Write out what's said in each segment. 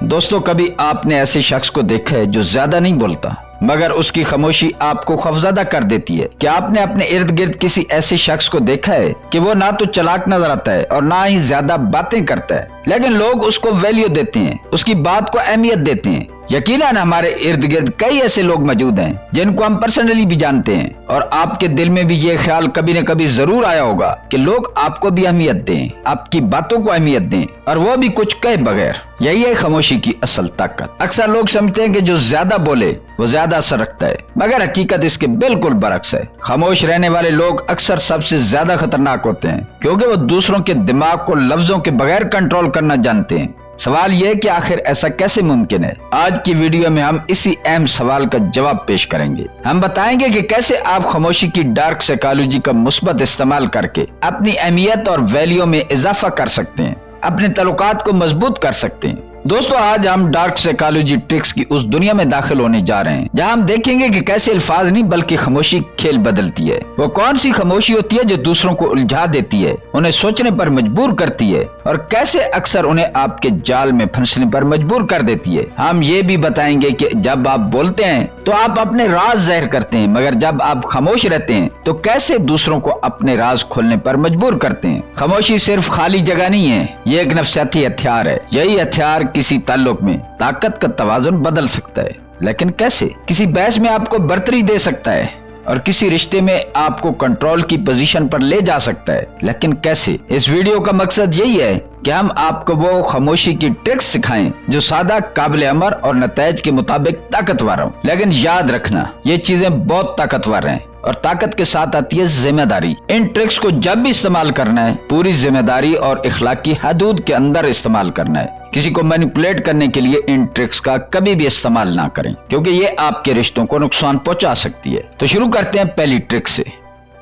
دوستو کبھی آپ نے ایسے شخص کو دیکھا ہے جو زیادہ نہیں بولتا مگر اس کی خاموشی آپ کو خوفزدہ کر دیتی ہے؟ کیا آپ نے اپنے ارد گرد کسی ایسے شخص کو دیکھا ہے کہ وہ نہ تو چلاک نظر آتا ہے اور نہ ہی زیادہ باتیں کرتا ہے، لیکن لوگ اس کو ویلیو دیتے ہیں، اس کی بات کو اہمیت دیتے ہیں؟ یقیناً ہمارے ارد گرد کئی ایسے لوگ موجود ہیں جن کو ہم پرسنلی بھی جانتے ہیں، اور آپ کے دل میں بھی یہ خیال کبھی نہ کبھی ضرور آیا ہوگا کہ لوگ آپ کو بھی اہمیت دیں، آپ کی باتوں کو اہمیت دیں، اور وہ بھی کچھ کہے بغیر۔ یہی ہے خاموشی کی اصل طاقت۔ اکثر لوگ سمجھتے ہیں کہ جو زیادہ بولے وہ زیادہ اثر رکھتا ہے، مگر حقیقت اس کے بالکل برعکس ہے۔ خاموش رہنے والے لوگ اکثر سب سے زیادہ خطرناک ہوتے ہیں، کیونکہ وہ دوسروں کے دماغ کو لفظوں کے بغیر کنٹرول کرنا جانتے ہیں۔ سوال یہ ہے کہ آخر ایسا کیسے ممکن ہے؟ آج کی ویڈیو میں ہم اسی اہم سوال کا جواب پیش کریں گے۔ ہم بتائیں گے کہ کیسے آپ خاموشی کی ڈارک سائیکالوجی کا مثبت استعمال کر کے اپنی اہمیت اور ویلیو میں اضافہ کر سکتے ہیں، اپنے تعلقات کو مضبوط کر سکتے ہیں۔ دوستو آج ہم ڈارک سائیکالوجی ٹرکس کی اس دنیا میں داخل ہونے جا رہے ہیں جہاں ہم دیکھیں گے کہ کیسے الفاظ نہیں بلکہ خاموشی کھیل بدلتی ہے۔ وہ کون سی خاموشی ہوتی ہے جو دوسروں کو الجھا دیتی ہے، انہیں سوچنے پر مجبور کرتی ہے، اور کیسے اکثر انہیں آپ کے جال میں پھنسنے پر مجبور کر دیتی ہے۔ ہم یہ بھی بتائیں گے کہ جب آپ بولتے ہیں تو آپ اپنے راز ظاہر کرتے ہیں، مگر جب آپ خاموش رہتے ہیں تو کیسے دوسروں کو اپنے راز کھولنے پر مجبور کرتے ہیں۔ خاموشی صرف خالی جگہ نہیں ہے، یہ ایک نفسیاتی ہتھیار ہے۔ یہی ہتھیار کسی تعلق میں طاقت کا توازن بدل سکتا ہے، لیکن کیسے؟ کسی بحث میں آپ کو برتری دے سکتا ہے اور کسی رشتے میں آپ کو کنٹرول کی پوزیشن پر لے جا سکتا ہے، لیکن کیسے؟ اس ویڈیو کا مقصد یہی ہے کہ ہم آپ کو وہ خاموشی کی ٹرکس سکھائیں جو سادہ، قابل عمل اور نتائج کے مطابق طاقتور ہوں۔ لیکن یاد رکھنا، یہ چیزیں بہت طاقتور ہیں، اور طاقت کے ساتھ آتی ہے ذمہ داری۔ ان ٹرکس کو جب بھی استعمال کرنا ہے پوری ذمہ داری اور اخلاقی حدود کے اندر استعمال کرنا ہے۔ کسی کو مینیپولیٹ کرنے کے لیے ان ٹرکس کا کبھی بھی استعمال نہ کریں، کیونکہ یہ آپ کے رشتوں کو نقصان پہنچا سکتی ہے۔ تو شروع کرتے ہیں پہلی ٹرک سے۔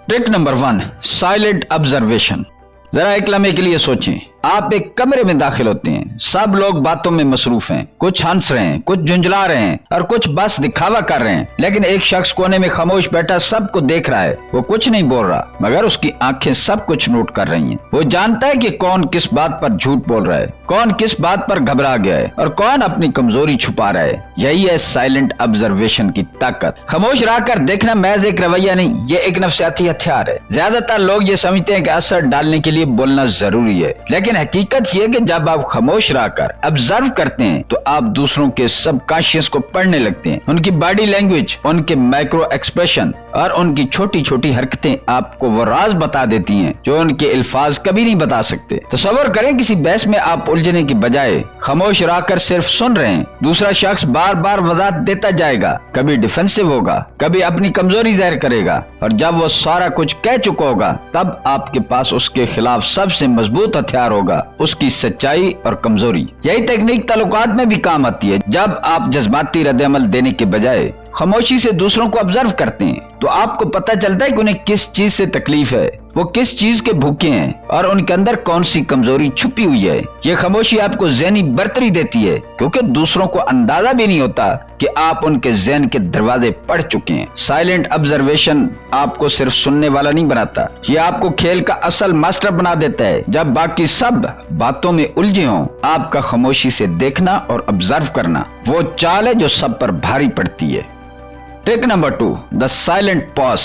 Trick number 1، silent observation. ذرا ایک لمحے کے لیے سوچیں، آپ ایک کمرے میں داخل ہوتے ہیں، سب لوگ باتوں میں مصروف ہیں، کچھ ہنس رہے ہیں، کچھ جھنجلا رہے ہیں، اور کچھ بس دکھاوا کر رہے ہیں، لیکن ایک شخص کونے میں خاموش بیٹھا سب کو دیکھ رہا ہے۔ وہ کچھ نہیں بول رہا، مگر اس کی آنکھیں سب کچھ نوٹ کر رہی ہیں۔ وہ جانتا ہے کہ کون کس بات پر جھوٹ بول رہا ہے، کون کس بات پر گھبرا گیا ہے، اور کون اپنی کمزوری چھپا رہا ہے۔ یہی ہے سائلنٹ آبزرویشن کی طاقت۔ خاموش رہ کر دیکھنا محض ایک رویہ نہیں، یہ ایک نفسیاتی ہتھیار ہے۔ زیادہ تر لوگ یہ سمجھتے ہیں کہ اثر ڈالنے کے لیے بولنا ضروری ہے، لیکن حقیقت یہ کہ جب آپ خاموش رہ کر آبزرو کرتے ہیں تو آپ دوسروں کے سب کانشیس کو پڑھنے لگتے ہیں۔ ان کی باڈی لینگویج، ان کے مائکرو ایکسپریشن اور ان کی چھوٹی چھوٹی حرکتیں آپ کو وہ راز بتا دیتی ہیں جو ان کے الفاظ کبھی نہیں بتا سکتے۔ تصور کریں کسی بحث میں آپ الجھنے کی بجائے خاموش رہ کر صرف سن رہے ہیں۔ دوسرا شخص بار بار وضاحت دیتا جائے گا، کبھی ڈیفینسو ہوگا، کبھی اپنی کمزوری ظاہر کرے گا، اور جب وہ سارا کچھ کہہ چکا ہوگا تب آپ کے پاس اس کے خلاف سب سے مضبوط ہتھیار ہوگا، اس کی سچائی اور کمزوری۔ یہی تکنیک تعلقات میں بھی کام آتی ہے۔ جب آپ جذباتی رد عمل دینے کے بجائے خاموشی سے دوسروں کو آبزرو کرتے ہیں تو آپ کو پتہ چلتا ہے کہ انہیں کس چیز سے تکلیف ہے، وہ کس چیز کے بھوکے ہیں، اور ان کے اندر کون سی کمزوری چھپی ہوئی ہے۔ یہ خاموشی آپ کو ذہنی برتری دیتی ہے، کیونکہ دوسروں کو اندازہ بھی نہیں ہوتا کہ آپ ان کے ذہن کے دروازے پڑھ چکے ہیں۔ سائلنٹ آبزرویشن آپ کو صرف سننے والا نہیں بناتا، یہ آپ کو کھیل کا اصل ماسٹر بنا دیتا ہے۔ جب باقی سب باتوں میں الجھے ہوں، آپ کا خاموشی سے دیکھنا اور آبزرو کرنا وہ چال ہے جو سب پر بھاری پڑتی ہے۔ ٹرک نمبر 2، دا سائلنٹ پاز۔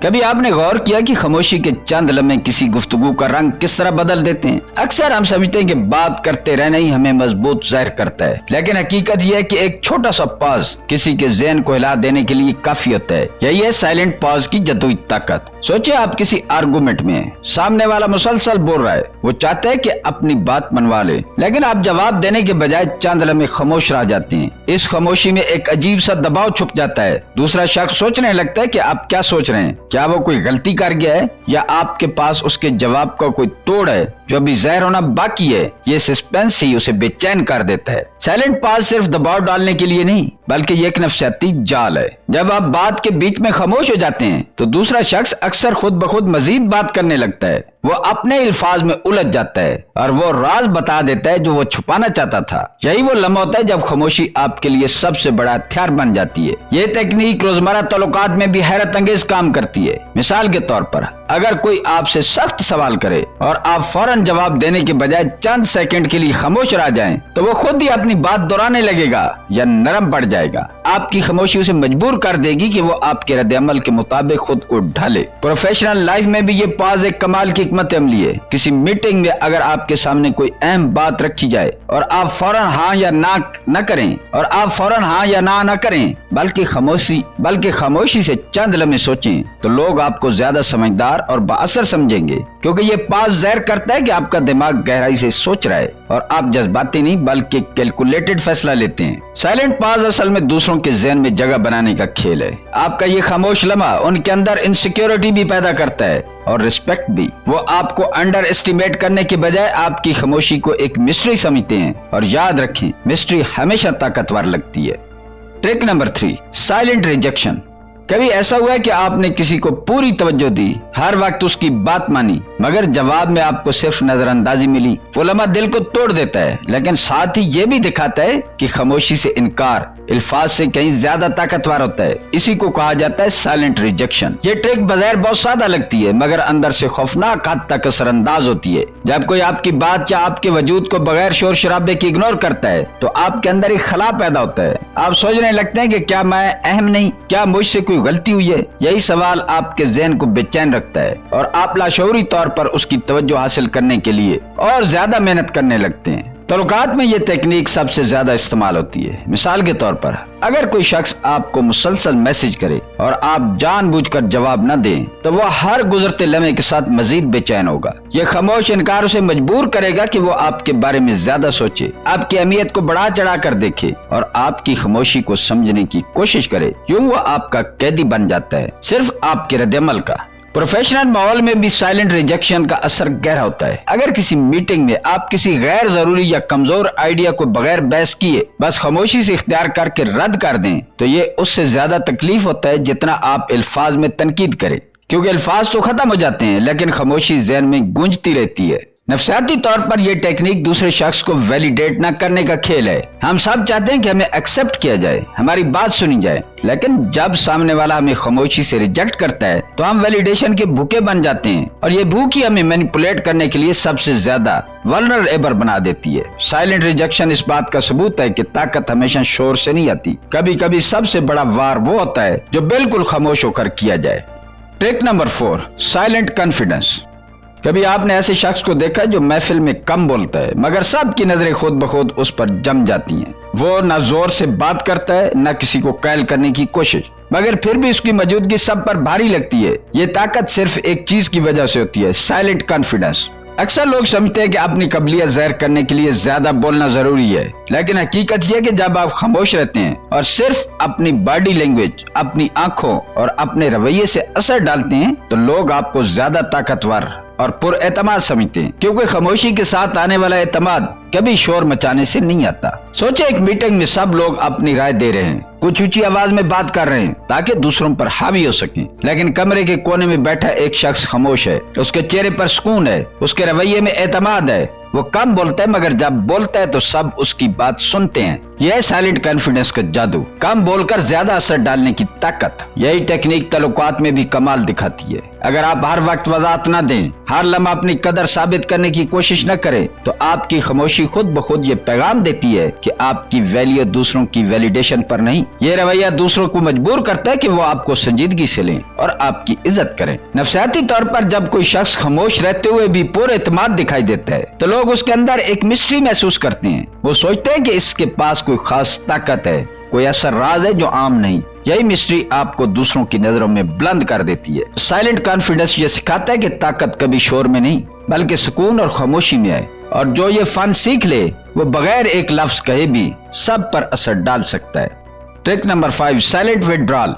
کبھی آپ نے غور کیا کہ خاموشی کے چند لمحے کسی گفتگو کا رنگ کس طرح بدل دیتے ہیں؟ اکثر ہم سمجھتے ہیں کہ بات کرتے رہنا ہی ہمیں مضبوط ظاہر کرتا ہے، لیکن حقیقت یہ ہے کہ ایک چھوٹا سا پاز کسی کے ذہن کو ہلا دینے کے لیے کافی ہوتا ہے۔ یہی ہے سائلنٹ پاز کی جادوئی طاقت۔ سوچیں آپ کسی آرگومنٹ میں ہیں، سامنے والا مسلسل بول رہا ہے، وہ چاہتا ہے کہ اپنی بات منوا لے، لیکن آپ جواب دینے کے بجائے چند لمحے خاموش رہ جاتے ہیں۔ اس خاموشی میں ایک عجیب سا دباؤ چھپ جاتا ہے۔ دوسرا شخص سوچنے لگتا ہے کہ آپ کیا سوچ رہے ہیں، کیا وہ کوئی غلطی کر گیا ہے، یا آپ کے پاس اس کے جواب کا کوئی توڑ ہے جو ابھی ظاہر ہونا باقی ہے۔ یہ سسپینس ہی اسے بے چین کر دیتا ہے۔ سائلنٹ پاز صرف دباؤ ڈالنے کے لیے نہیں بلکہ یہ ایک نفسیاتی جال ہے۔ جب آپ بات کے بیچ میں خاموش ہو جاتے ہیں تو دوسرا شخص اکثر خود بخود مزید بات کرنے لگتا ہے۔ वो अपने अल्फाज में उलझ जाता है और वो राज बता देता है जो वो छुपाना चाहता था। यही वो लम्हा होता है जब खामोशी आपके लिए सबसे बड़ा हथियार बन जाती है। ये तकनीक रोजमर्रा ताल्लुकात में भी हैरत अंगेज काम करती है। मिसाल के तौर पर अगर कोई आपसे सख्त सवाल करे और आप फौरन जवाब देने के बजाय चंद सेकंड के लिए खामोश रह जाएं, तो वो खुद ही अपनी बात दोहराने लगेगा या नरम पड़ जाएगा। आपकी खामोशी उसे मजबूर कर देगी कि वो आपके रद्द-ए-अमल के मुताबिक खुद को ढाले। प्रोफेशनल लाइफ में भी ये पाज एक कमाल की हिकमत अमली है। किसी मीटिंग में अगर आपके सामने कोई अहम बात रखी जाए और आप फौरन हाँ या ना न करें बल्कि खामोशी से चंद लम्हे सोचें, तो लोग आपको ज्यादा समझदार और बाअसर समझेंगे, क्योंकि ये पास ज़ाहिर करता है कि आपका दिमाग गहराई से सोच रहा है और आप जज्बाती नहीं बल्कि कैलकुलेटेड फैसला लेते हैं। साइलेंट पाज असल में दूसरों के ज़हन में जगह बनाने का खेल है। आपका ये खामोश लम्हा उनके अंदर इनसिक्योरिटी भी पैदा करता है और रिस्पेक्ट भी। वो आपको अंडर एस्टिमेट करने के बजाय आपकी खामोशी को एक मिस्ट्री समझते हैं, और याद रखें, मिस्ट्री हमेशा ताकतवर लगती है। Trick number 3, silent rejection. कभी ऐसा हुआ है कि आपने किसी को पूरी तवज्जो दी, हर वक्त उसकी बात मानी, मगर जवाब में आपको सिर्फ नजरअंदाजी मिली? वो लम्हा दिल को तोड़ देता है, लेकिन साथ ही ये भी दिखाता है कि खामोशी से इनकार अल्फाज से कहीं ज्यादा ताकतवर होता है। इसी को कहा जाता है साइलेंट रिजेक्शन। ये ट्रिक बगैर बहुत सादा लगती है, मगर अंदर से खौफनाक हद तक असरअंदाज होती है। जब कोई आपकी बात या आपके वजूद को बगैर शोर शराबे के इग्नोर करता है, तो आपके अंदर एक खला पैदा होता है। आप सोचने लगते हैं कि क्या मैं अहम नहीं, क्या मुझसे कोई गलती हुई है? यही सवाल आपके ज़हन को बेचैन रखता है और आप लाशऊरी तौर पर उसकी तवज्जो हासिल करने के लिए और ज्यादा मेहनत करने लगते हैं। तल्लुकात में ये टेक्निक सबसे ज्यादा इस्तेमाल होती है। मिसाल के तौर पर अगर कोई शख्स आपको मुसलसल मैसेज करे और आप जानबूझकर जवाब न दें, तो वो हर गुजरते लम्हे के साथ मजीद बेचैन होगा। ये खामोश इनकार उसे मजबूर करेगा कि वो आपके बारे में ज्यादा सोचे, आपकी अहमियत को बढ़ा चढ़ा कर देखे और आपकी खामोशी को समझने की कोशिश करे। यूं वो आपका कैदी बन जाता है, सिर्फ आपके रद्द-ए-अमल का। प्रोफेशनल माहौल में भी साइलेंट रिजेक्शन का असर गहरा होता है। अगर किसी मीटिंग में आप किसी गैर जरूरी या कमजोर आइडिया को बगैर बहस किए बस खामोशी से इख्तियार करके रद्द कर दें, तो ये उससे ज्यादा तकलीफ होता है जितना आप अल्फाज में तनकीद करें, क्योंकि अल्फाज तो खत्म हो जाते हैं लेकिन खामोशी ज़हन में गूंजती रहती है। नफ्सियाती तौर पर यह टेक्निक दूसरे शख्स को वैलिडेट न करने का खेल है। हम सब चाहते हैं कि हमें एक्सेप्ट किया जाए, हमारी बात सुनी जाए, लेकिन जब सामने वाला हमें खामोशी से रिजेक्ट करता है तो हम वैलिडेशन के भूखे बन जाते हैं, और ये भूख ही हमें मैनिपुलेट करने के लिए सबसे ज्यादा वल्नरेबल बना देती है। साइलेंट रिजेक्शन इस बात का सबूत है कि ताकत हमेशा शोर से नहीं आती। कभी कभी सबसे बड़ा वार वो होता है जो बिल्कुल खामोश होकर किया जाए। Trick number 4, silent confidence. कभी आपने ऐसे शख्स को देखा जो महफिल में कम बोलता है, मगर सबकी नजरें खुद ब खुद उस पर जम जाती हैं। वो न जोर से बात करता है, न किसी को कायल करने की कोशिश, मगर फिर भी उसकी मौजूदगी सब पर भारी लगती है। ये ताकत सिर्फ एक चीज की वजह से होती है, साइलेंट कॉन्फिडेंस। अक्सर लोग समझते हैं कि अपनी काबिलियत ज़ाहिर करने के लिए ज्यादा बोलना जरूरी है, लेकिन हकीकत यह है कि जब आप खामोश रहते हैं और सिर्फ अपनी बॉडी लैंग्वेज, अपनी आंखों और अपने रवैये से असर डालते हैं, तो लोग आपको ज्यादा ताकतवर और पुरएतमाद समझते हैं, क्योंकि खामोशी के साथ आने वाला एतमाद कभी शोर मचाने से नहीं आता। सोचे एक मीटिंग में सब लोग अपनी राय दे रहे हैं, कुछ ऊंची आवाज में बात कर रहे हैं ताकि दूसरों पर हावी हो सकें, लेकिन कमरे के कोने में बैठा एक शख्स खामोश है। उसके चेहरे पर सुकून है, उसके रवैये में एतमाद है, वो कम बोलता है मगर जब बोलता है तो सब उसकी बात सुनते हैं। यह है साइलेंट कॉन्फिडेंस का जादू, कम बोलकर ज्यादा असर डालने की ताकत। यही टेक्निक ताल्लुकात में भी कमाल दिखाती है। अगर आप हर वक्त वजाहत न दें, हर लम्हा अपनी कदर साबित करने की कोशिश न करें, तो आपकी खामोशी खुद ब खुद ये पैगाम देती है कि आपकी वैल्यू दूसरों की वैलिडेशन पर नहीं। ये रवैया दूसरों को मजबूर करता है कि वो आपको संजीदगी से लें और आपकी इज्जत करें। नफ्सियाती तौर पर जब कोई शख्स खामोश रहते हुए भी पूरे एतमाद दिखाई देता है, तो लोग उसके अंदर एक मिस्ट्री महसूस करते हैं। वो सोचते हैं कि इसके पास कोई खास ताकत है, कोई ऐसा राज है जो आम नहीं। यही मिस्ट्री आपको दूसरों की नजरों में बुलंद कर देती है। साइलेंट कॉन्फिडेंस ये सिखाता है कि ताकत कभी शोर में नहीं बल्कि सुकून और खामोशी में है, और जो ये फन सीख ले वो बगैर एक लफ्ज कहे भी सब पर असर डाल सकता है। Trick number 5, silent withdrawal.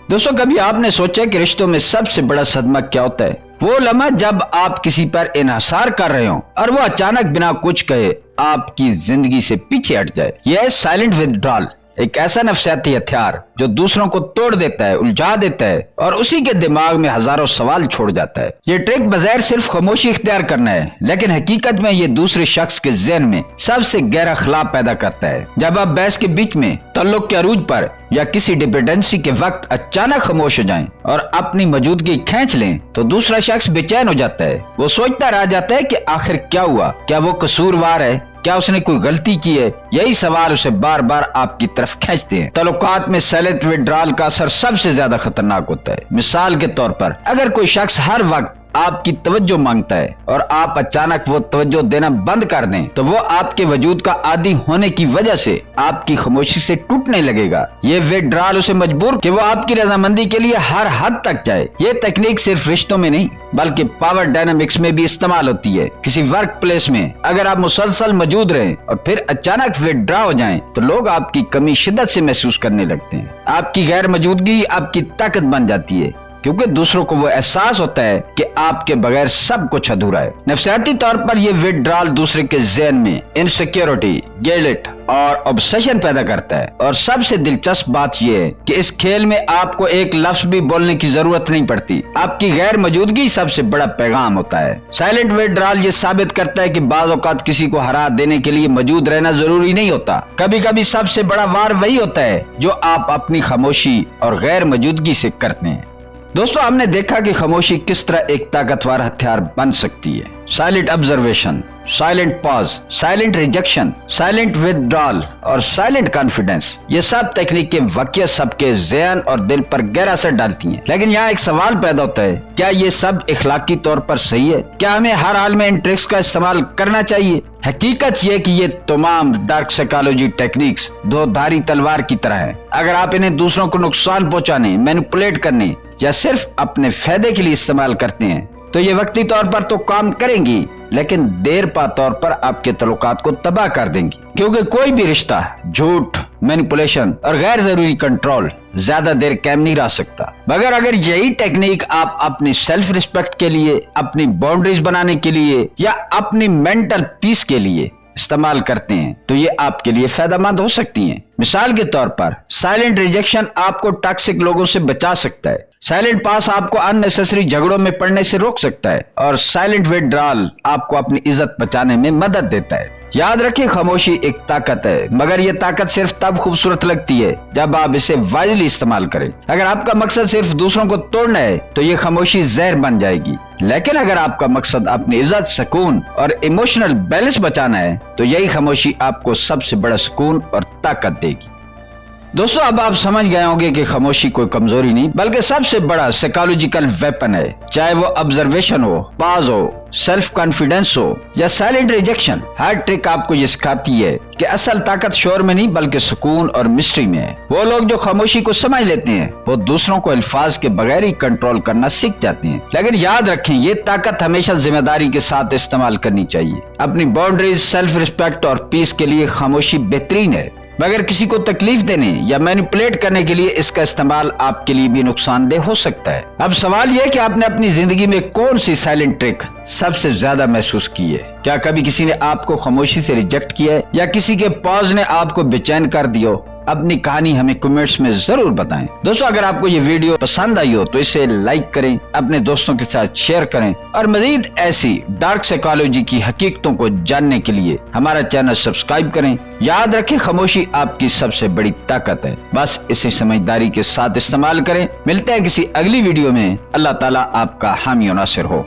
दोस्तों, कभी आपने सोचा कि रिश्तों में सबसे बड़ा सदमा क्या होता है? वो लम्हा जब आप किसी पर इन्हिसार कर रहे हो और वो अचानक बिना कुछ कहे आपकी जिंदगी से पीछे हट जाए। यह है साइलेंट विथड्रॉल। एक ऐसा नफसियाती हथियार जो दूसरों को तोड़ देता है, उलझा देता है और उसी के दिमाग में हजारों सवाल छोड़ जाता है। ये ट्रिक बगैर सिर्फ खामोशी इख्तियार करना है, लेकिन हकीकत में ये दूसरे शख्स के ज़हन में सबसे गहरा खिलाफ पैदा करता है। जब आप बहस के बीच में, तल्लुक के अरूज पर या किसी डिपेंडेंसी के वक्त अचानक खामोश हो जाएं और अपनी मौजूदगी खींच लें, तो दूसरा शख्स बेचैन हो जाता है। वो सोचता रह जाता है कि आखिर क्या हुआ, क्या वो कसूरवार है, क्या उसने कोई गलती की है। यही सवाल उसे बार बार आपकी तरफ खींचते हैं। तल्लुकात में साइलेंट विड्रॉल का असर सबसे ज्यादा खतरनाक होता है। मिसाल के तौर पर, अगर कोई शख्स हर वक्त आपकी तवज्जो मांगता है और आप अचानक वो तवज्जो देना बंद कर दें, तो वो आपके वजूद का आदी होने की वजह से आपकी खामोशी से टूटने लगेगा। ये विड्रॉल उसे मजबूर कि वो आपकी रजामंदी के लिए हर हद तक जाए। ये तकनीक सिर्फ रिश्तों में नहीं बल्कि पावर डायनामिक्स में भी इस्तेमाल होती है। किसी वर्क प्लेस में अगर आप मुसलसल मौजूद रहें और फिर अचानक विड्रॉ हो जाएं, तो लोग आपकी कमी शिद्दत से महसूस करने लगते हैं। आपकी गैर मौजूदगी आपकी ताकत बन जाती है, क्योंकि दूसरों को वो एहसास होता है कि आपके बगैर सब कुछ अधूरा है। नफसियाती तौर पर ये विड्रॉल दूसरे के ज़हन में इनसिक्योरिटी, गिल्ट और ऑब्सेशन पैदा करता है। और सबसे दिलचस्प बात यह है कि इस खेल में आपको एक लफ्ज भी बोलने की जरूरत नहीं पड़ती। आपकी गैर मौजूदगी सबसे बड़ा पैगाम होता है। साइलेंट विड्रॉल ये साबित करता है कि बाज़ औक़ात किसी को हरा देने के लिए मौजूद रहना जरूरी नहीं होता। कभी कभी सबसे बड़ा वार वही होता है जो आप अपनी खामोशी और गैर मौजूदगी से करते हैं। दोस्तों, हमने देखा कि खामोशी किस तरह एक ताकतवर हथियार बन सकती है। Silent observation, silent pause, silent rejection, silent withdrawal और साइलेंट कॉन्फिडेंस, ये सब तकनीकें वाकई सबके ज़हन और दिल पर गहरा असर डालती हैं। लेकिन यहाँ एक सवाल पैदा होता है, क्या ये सब इखलाकी तौर पर सही है? क्या हमें हर हाल में इन ट्रिक्स का इस्तेमाल करना चाहिए? हकीकत ये कि ये तमाम डार्क साइकोलॉजी टेक्निक्स दो धारी तलवार की तरह है। अगर आप इन्हें दूसरों को नुकसान पहुंचाने, मैनिपुलेट करने या सिर्फ अपने फायदे के लिए इस्तेमाल करते हैं, तो ये वक्ती तौर पर तो काम करेंगी, लेकिन देर पा तौर पर आपके तल्लुकात को तबाह कर देंगी। क्योंकि कोई भी रिश्ता झूठ, मैनिपुलेशन और गैर जरूरी कंट्रोल ज्यादा देर कायम नहीं रह सकता। मगर अगर यही टेक्निक आप अपनी सेल्फ रिस्पेक्ट के लिए, अपनी बाउंड्रीज बनाने के लिए या अपनी मेंटल पीस के लिए इस्तेमाल करते हैं, तो ये आपके लिए फायदेमंद हो सकती हैं। मिसाल के तौर पर, साइलेंट रिजेक्शन आपको टॉक्सिक लोगों से बचा सकता है। साइलेंट पास आपको अननेसेसरी झगड़ों में पड़ने से रोक सकता है और साइलेंट विड्रॉल आपको अपनी इज्जत बचाने में मदद देता है। याद रखिए, खामोशी एक ताकत है, मगर ये ताकत सिर्फ तब खूबसूरत लगती है जब आप इसे वाइजली इस्तेमाल करें। अगर आपका मकसद सिर्फ दूसरों को तोड़ना है, तो ये खामोशी जहर बन जाएगी। लेकिन अगर आपका मकसद अपनी इज्जत, सुकून और इमोशनल बैलेंस बचाना है, तो यही खामोशी आपको सबसे बड़ा सुकून और ताकत देगी। दोस्तों, अब आप समझ गए होंगे कि खामोशी कोई कमजोरी नहीं बल्कि सबसे बड़ा साइकोलॉजिकल वेपन है। चाहे वो ऑब्जर्वेशन हो, पाज हो, सेल्फ कॉन्फिडेंस हो या साइलेंट रिजेक्शन, हर ट्रिक आपको ये सिखाती है कि असल ताकत शोर में नहीं बल्कि सुकून और मिस्ट्री में है। वो लोग जो खामोशी को समझ लेते हैं, वो दूसरों को अल्फाज के बगैर ही कंट्रोल करना सीख जाते हैं। लेकिन याद रखें, ये ताकत हमेशा जिम्मेदारी के साथ इस्तेमाल करनी चाहिए। अपनी बाउंड्रीज, सेल्फ रिस्पेक्ट और पीस के लिए खामोशी बेहतरीन है, मगर किसी को तकलीफ देने या मैनिपुलेट करने के लिए इसका इस्तेमाल आपके लिए भी नुकसानदेह हो सकता है। अब सवाल यह कि आपने अपनी जिंदगी में कौन सी साइलेंट ट्रिक सबसे ज्यादा महसूस की है? क्या कभी किसी ने आपको खामोशी से रिजेक्ट किया है या किसी के पॉज ने आपको बेचैन कर दिया? अपनी कहानी हमें कमेंट्स में जरूर बताएं। दोस्तों, अगर आपको ये वीडियो पसंद आई हो तो इसे लाइक करें, अपने दोस्तों के साथ शेयर करें और मजीद ऐसी डार्क साइकोलॉजी की हकीकतों को जानने के लिए हमारा चैनल सब्सक्राइब करें। याद रखें, खामोशी आपकी सबसे बड़ी ताकत है, बस इसे समझदारी के साथ इस्तेमाल करें। मिलते हैं किसी अगली वीडियो में। अल्लाह ताला आपका हामी और नासिर हो।